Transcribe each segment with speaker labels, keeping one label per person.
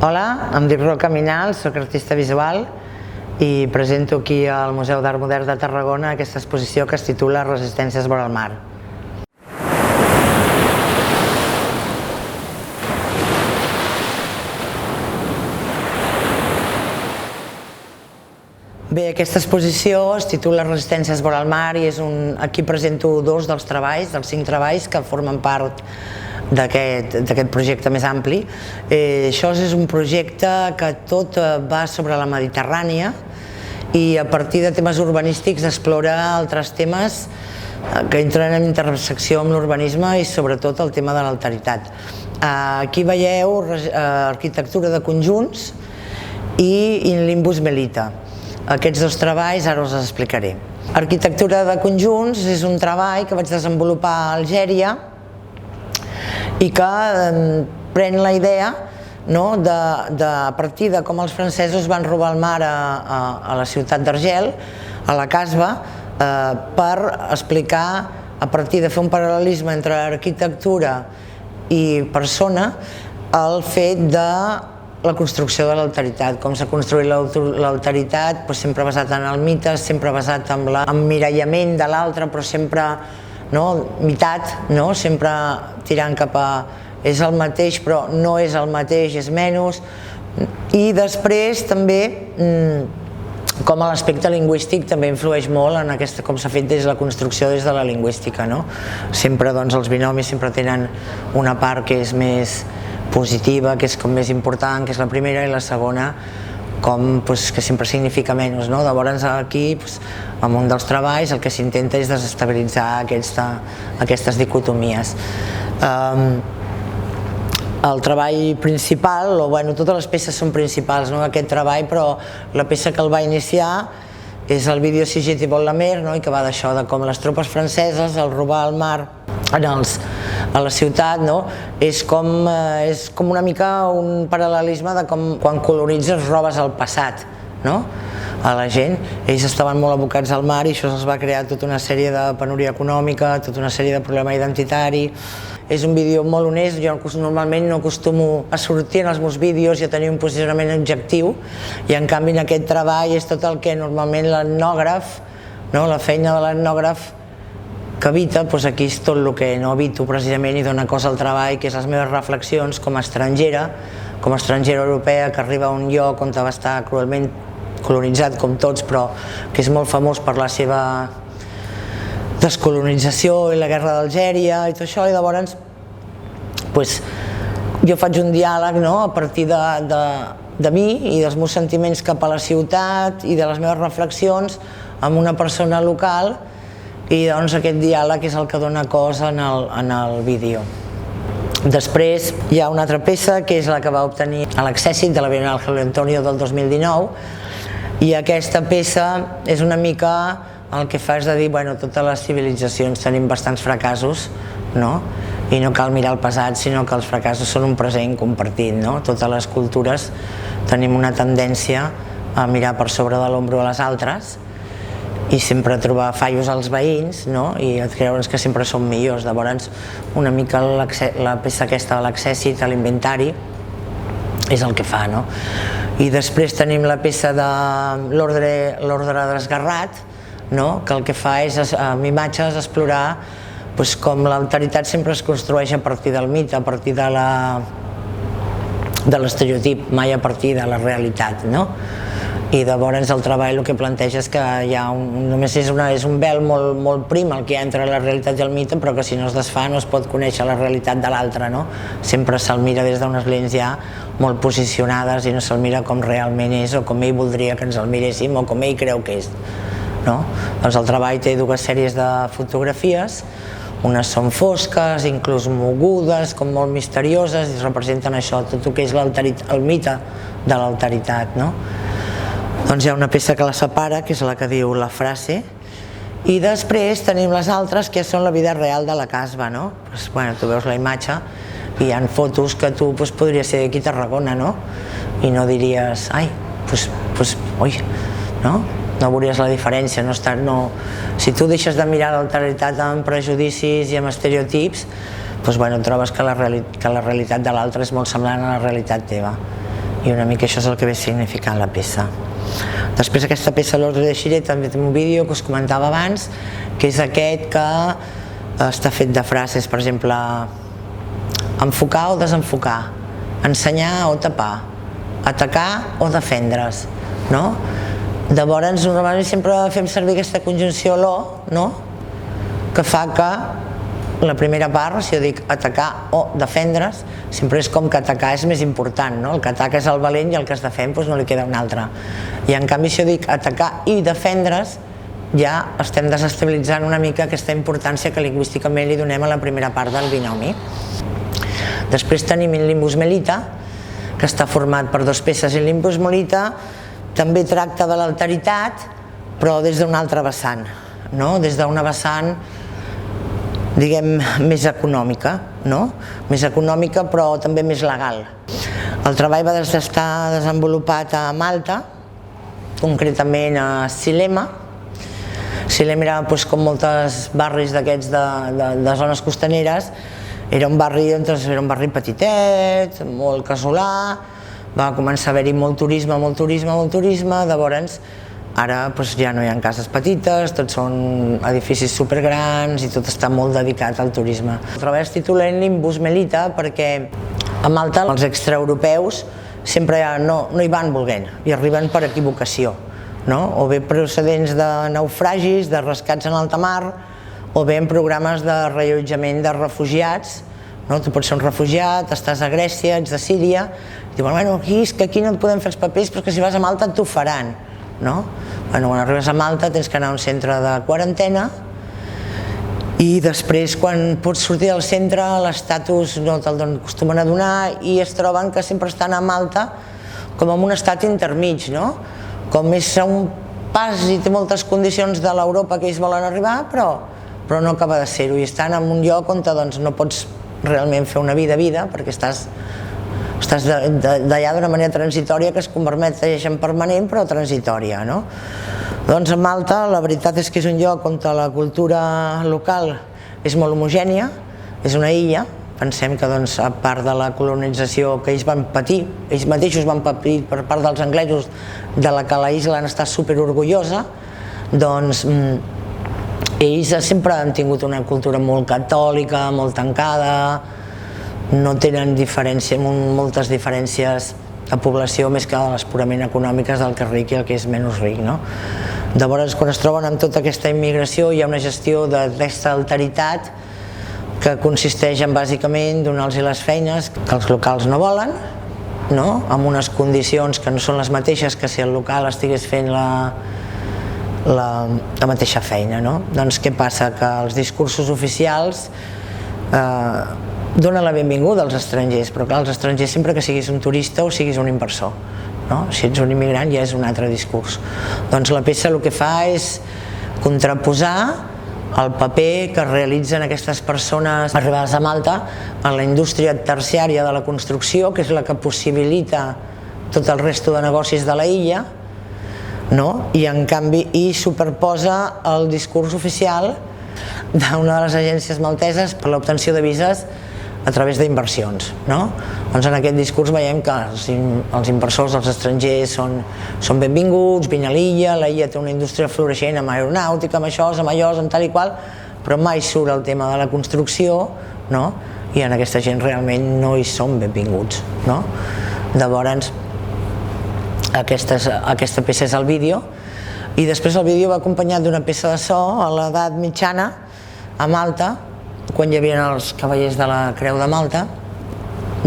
Speaker 1: Hola, em dic Roca Minyal, soc artista visual i presento aquí al Museu d'Art Modern de Tarragona aquesta exposició que es titula Resistències vora el mar. Bé, aquesta exposició es titula Resistències vora el mar i aquí presento dos dels 5 treballs que formen part d'aquest projecte més ampli. Això és un projecte que tot va sobre la Mediterrània i a partir de temes urbanístics explora altres temes que entren en intersecció amb l'urbanisme i sobretot el tema de l'alteritat. Aquí veieu arquitectura de conjunts i In Limbus Melita. Aquests dos treballs ara us els explicaré. Arquitectura de conjunts és un treball que vaig desenvolupar a Algèria i que pren la idea a partir de com els francesos van robar el mar a la ciutat d'Argel, a la Casba, per explicar, a partir de fer un paral·lelisme entre arquitectura i persona, el fet de la construcció de l'alteritat, com s'ha construït l'alteritat, sempre basat en el mite, sempre basat en l'emmirallament de l'altre, però sempre mitat, sempre tirant cap a és el mateix però no és el mateix, és menys. I després també com l'aspecte lingüístic també influeix molt en com s'ha fet des de la construcció, des de la lingüística. Sempre els binomis sempre tenen una part que és més positiva, que és com més important, que és la primera, i la segona que sempre significa menys. Llavors aquí, en un dels treballs, el que s'intenta és desestabilitzar aquestes dicotomies. El treball principal, totes les peces són principals aquest treball, però la peça que el va iniciar és el vídeo Siget i vol la mer, i que va d'això, de com les tropes franceses, al robar el mar a la ciutat, és com una mica un paral·lelisme de com quan colonitzes robes el passat a la gent. Ells estaven molt abocats al mar i això els va crear tota una sèrie de penúria econòmica, tota una sèrie de problema identitari. És un vídeo molt honest, jo normalment no acostumo a sortir en els meus vídeos i a tenir un posicionament objectiu, i en canvi en aquest treball és tot el que normalment l'etnògraf, la feina de l'etnògraf que evita, aquí és tot el que no evito precisament i dona cos al treball, que és les meves reflexions com a estrangera europea que arriba a un lloc on va estar cruelment colonitzat com tots, però que és molt famós per la seva descolonització i la guerra d'Algèria i tot això, i llavors jo faig un diàleg a partir de mi i dels meus sentiments cap a la ciutat i de les meves reflexions amb una persona local, i aquest diàleg és el que dona cos en el vídeo. Després hi ha una altra peça que és la que va obtenir a l'Accèssit de la Bienal Julio Antonio del 2019, i aquesta peça és una mica el que fa és de dir, totes les civilitzacions tenim bastants fracassos, i no cal mirar el passat, sinó que els fracassos són un present compartit. Totes les cultures tenim una tendència a mirar per sobre de l'ombro a les altres i sempre trobar fallos als veïns i creure'ns que sempre som millors. Llavors, una mica la peça aquesta de l'Accèssit, a l'inventari, és el que fa. I després tenim la peça de l'ordre desgarrat, que el que fa és, amb imatges, explorar com l'alteritat sempre es construeix a partir del mite, a partir de l'estereotip, mai a partir de la realitat. I llavors el treball el que planteja és que només és un vel molt prim el que hi ha entre la realitat i el mite, però que si no es desfà no es pot conèixer la realitat de l'altre. Sempre se'l mira des d'unes lents ja molt posicionades i no se'l mira com realment és o com ell voldria que ens el miréssim o com ell creu que és. Doncs el treball té dues sèries de fotografies, unes són fosques, inclús mogudes, com molt misterioses, i representen això, tot el que és el mite de l'alteritat. Doncs hi ha una peça que la separa, que és la que diu la frase, i després tenim les altres que són la vida real de la Casba. Tu veus la imatge i hi ha fotos que tu podria ser d'aquí a Tarragona, i no diries, ai, oi, no veuries la diferència. Si tu deixes de mirar l'alteritat amb prejudicis i amb estereotips, trobes que la realitat de l'altre és molt semblant a la realitat teva. I una mica això és el que ve significant la peça. Després aquesta peça l'Ordre de Xiré també té un vídeo que us comentava abans, que és aquest que està fet de frases, per exemple, enfocar o desenfocar, ensenyar o tapar, atacar o defendre's, no? Llavors normalment sempre fem servir aquesta conjunció lo, no? Que fa que la primera part, si jo dic atacar o defendre's, sempre és com que atacar és més important, no? El que ataca és el valent i el que es defèn doncs no li queda un altre. I en canvi si jo dic atacar i defendre's, ja estem desestabilitzant una mica aquesta importància que lingüísticament li donem a la primera part del binomi. Després tenim el Limbus Melita, que està format per dues peces, i el Limbus Melita també tracta de l'alteritat, però des d'una altra vessant, no? Des d'una vessant, diguem, més econòmica, no? Més econòmica però també més legal. El treball va estar desenvolupat a Malta, concretament a Silema. Silema era com molts barris d'aquests de zones costaneres, era un barri petitet, molt casolà, va començar a haver-hi molt turisme, llavors ara ja no hi ha cases petites, tots són edificis supergrans i tot està molt dedicat al turisme. El treball es titula Limbus Melita perquè a Malta els extraeuropeus sempre no hi van volent i arriben per equivocació, o bé procedents de naufragis, de rescats en alta mar, o bé en programes de reallotjament de refugiats. Tu pots ser un refugiat, estàs a Grècia, ets de Síria, i diuen, bueno, és que aquí no et podem fer els papers, però que si vas a Malta t'ho faran. Quan arribes a Malta tens que anar a un centre de quarantena i després quan pots sortir del centre l'estatus no te'l acostumen a donar i es troben que sempre estan a Malta com en un estat intermig, com és un pas i té moltes condicions de l'Europa que ells volen arribar però no acaba de ser-ho i estan en un lloc on no pots realment fer una vida perquè estàs d'allà d'una manera transitòria que es converteix en permanent però transitòria. Doncs a Malta la veritat és que és un lloc on la cultura local és molt homogènia, és una illa, pensem que a part de la colonització que ells van patir, ells mateixos van patir per part dels anglesos de la que la isla n'està superorgullosa, doncs ells sempre han tingut una cultura molt catòlica, molt tancada, no tenen moltes diferències de població més que les purament econòmiques del que és ric i el que és menys ric. Llavors, quan es troben amb tota aquesta immigració, hi ha una gestió d'aquesta alteritat que consisteix en bàsicament donar-los les feines que els locals no volen, amb unes condicions que no són les mateixes que si el local estigués fent la mateixa feina. Doncs què passa? Que els discursos oficials donen la benvinguda als estrangers, però clar, els estrangers sempre que siguis un turista o siguis un inversor. Si ets un immigrant ja és un altre discurs. Doncs la peça el que fa és contraposar el paper que realitzen aquestes persones arribades a Malta en la indústria terciària de la construcció, que és la que possibilita tot el resto de negocis de la illa, i en canvi superposa el discurs oficial d'una de les agències malteses per l'obtenció de vises a través d'inversions. Doncs en aquest discurs veiem que els inversors, els estrangers són benvinguts, vine a l'illa, la illa té una indústria floreixent amb aeronàutica, amb això, amb allò, amb tal i qual, però mai surt el tema de la construcció i en aquesta gent realment no hi són benvinguts. Llavors aquesta peça és el vídeo i després el vídeo va acompanyat d'una peça de so a l'edat mitjana a Malta, quan hi havia els cavallers de la Creu de Malta,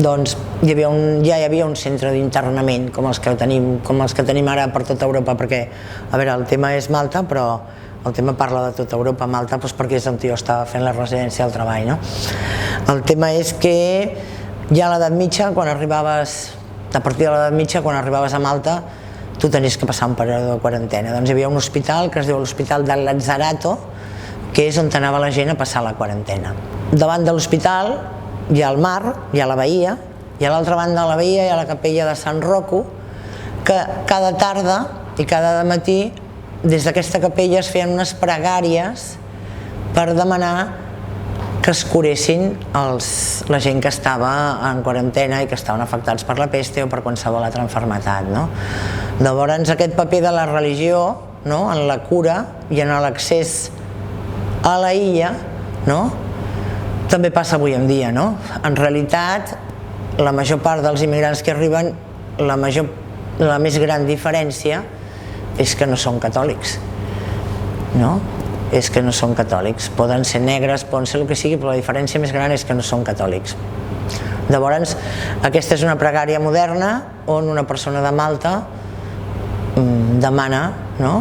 Speaker 1: doncs ja hi havia un centre d'internament com els que tenim ara per tota Europa, perquè, a veure, el tema és Malta, però el tema parla de tota Europa. Malta perquè és on jo estava fent la residència del treball. El tema és que ja a l'edat mitja, a partir de l'edat mitja, quan arribaves a Malta, tu tenies que passar un període de quarantena. Doncs hi havia un hospital que es diu l'Hospital del Lazzarato, que és on anava la gent a passar la quarantena. Davant de l'hospital hi ha el mar, hi ha la bahia, i a l'altra banda de la bahia hi ha la capella de Sant Rocco, que cada tarda i cada matí des d'aquesta capella es feien unes pregàries per demanar que es curessin la gent que estava en quarantena i que estaven afectats per la peste o per qualsevol altra malaltia, no? Llavors aquest paper de la religió, no?, en la cura i en l'accés a la illa, no?, també passa avui en dia, no? En realitat, la major part dels immigrants que arriben, la més gran diferència és que no són catòlics, no? És que no són catòlics. Poden ser negres, poden ser el que sigui, però la diferència més gran és que no són catòlics. Llavors, aquesta és una pregària moderna on una persona de Malta demana, no?,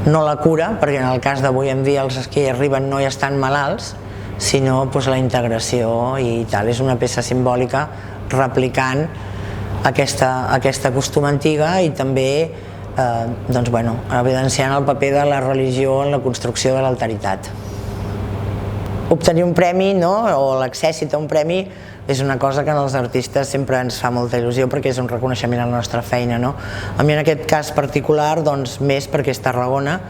Speaker 1: no la cura, perquè en el cas d'avui en dia els que hi arriben no hi estan malalts, sinó la integració i tal. És una peça simbòlica replicant aquesta costum antiga i també evidenciant el paper de la religió en la construcció de l'alteritat. Obtenir un premi, o l'accèssit a un premi, és una cosa que als artistes sempre ens fa molta il·lusió perquè és un reconeixement a la nostra feina. A mi en aquest cas particular, més perquè és Tarragona,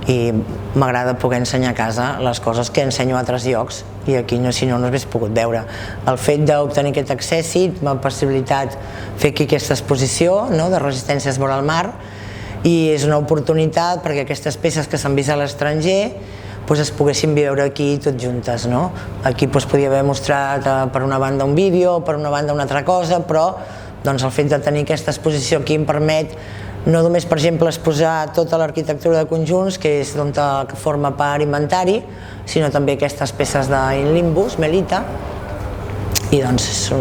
Speaker 1: i m'agrada poder ensenyar a casa les coses que ensenyo a altres llocs i aquí si no hagués pogut veure. El fet d'obtenir aquest accèssit m'ha possibilitat fer aquí aquesta exposició de resistències vora el mar i és una oportunitat perquè aquestes peces que s'han vist a l'estranger es poguessin veure aquí tot juntes. Aquí podia haver mostrat per una banda un vídeo, per una banda una altra cosa, però el fet de tenir aquesta exposició aquí em permet no només, per exemple, exposar tota l'arquitectura de conjunts, que és d'on forma part inventari, sinó també aquestes peces d'In Limbus, Melita, i és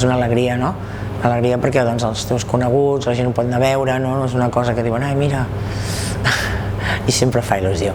Speaker 1: una alegria, no? Alegria perquè els teus coneguts, la gent ho pot anar a veure, no és una cosa que diuen, ai, mira, i sempre fa il·lusió.